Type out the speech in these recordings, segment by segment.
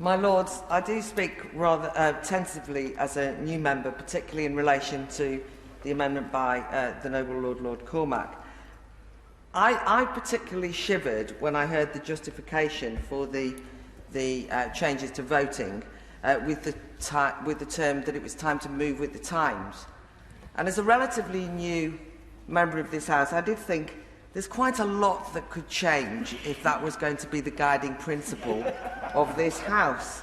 My Lords, I do speak rather tentatively as a new member, particularly in relation to the amendment by the Noble Lord Cormack. I particularly shivered when I heard the justification for the changes to voting with the term that it was time to move with the times. And as a relatively new member of this House, I did think there's quite a lot that could change if that was going to be the guiding principle of this House.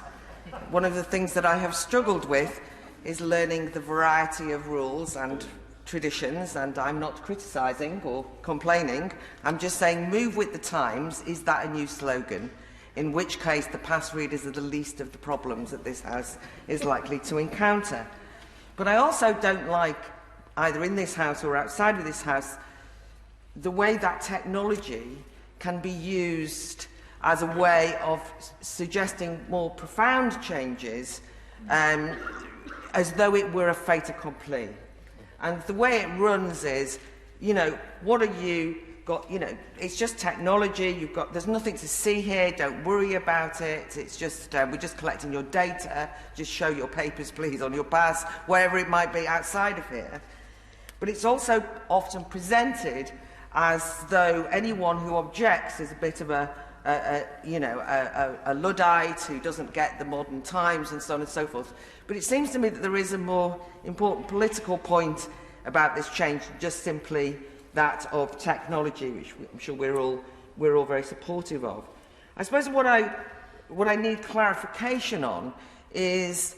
One of the things that I have struggled with is learning the variety of rules and traditions, and I'm not criticising or complaining. I'm just saying move with the times. Is that a new slogan? In which case the pass readers are the least of the problems that this House is likely to encounter. But I also don't like, either in this House or outside of this House, the way that technology can be used as a way of suggesting more profound changes as though it were a fait accompli. And the way it runs is, what are you got, it's just technology, there's nothing to see here, don't worry about it, it's just, we're just collecting your data, just show your papers please on your pass, wherever it might be outside of here. But it's also often presented as though anyone who objects is a bit of a Luddite who doesn't get the modern times and so on and so forth. But it seems to me that there is a more important political point about this change than just simply that of technology, which I'm sure we're all very supportive of. I suppose what I need clarification on is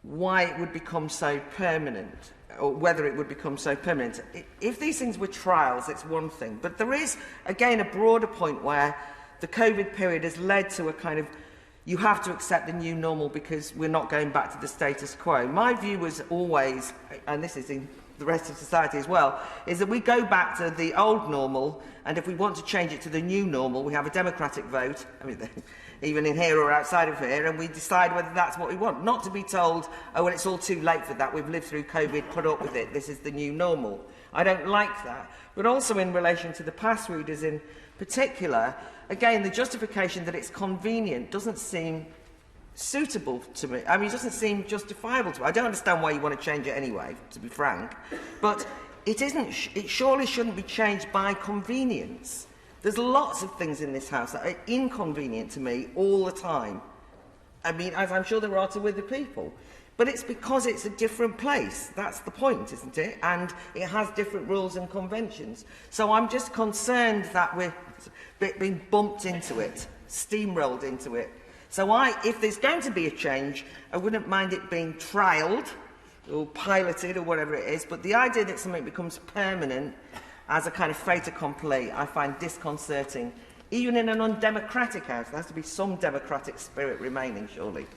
why it would become so permanent, or whether it would become so permanent. If these things were trials, it's one thing. But there is, again, a broader point where the COVID period has led to a kind of, you have to accept the new normal because we're not going back to the status quo. My view was always, and this is in the rest of society as well, is that we go back to the old normal, and if we want to change it to the new normal, we have a democratic vote, even in here or outside of here, and we decide whether that's what we want. Not to be told, oh, well, it's all too late for that, we've lived through COVID, put up with it, this is the new normal. I don't like that. But also in relation to the pass readers in particular, again, the justification that it's convenient doesn't seem suitable to me. It doesn't seem justifiable to me. I don't understand why you want to change it anyway, to be frank. But it surely shouldn't be changed by convenience. There's lots of things in this House that are inconvenient to me all the time. As I'm sure there are to other people. But it's because it's a different place. That's the point, isn't it? And it has different rules and conventions. So I'm just concerned that we're being bumped into it, steamrolled into it. So if there's going to be a change, I wouldn't mind it being trialled or piloted or whatever it is, but the idea that something becomes permanent as a kind of fait accompli, I find disconcerting. Even in an undemocratic House, there has to be some democratic spirit remaining, surely.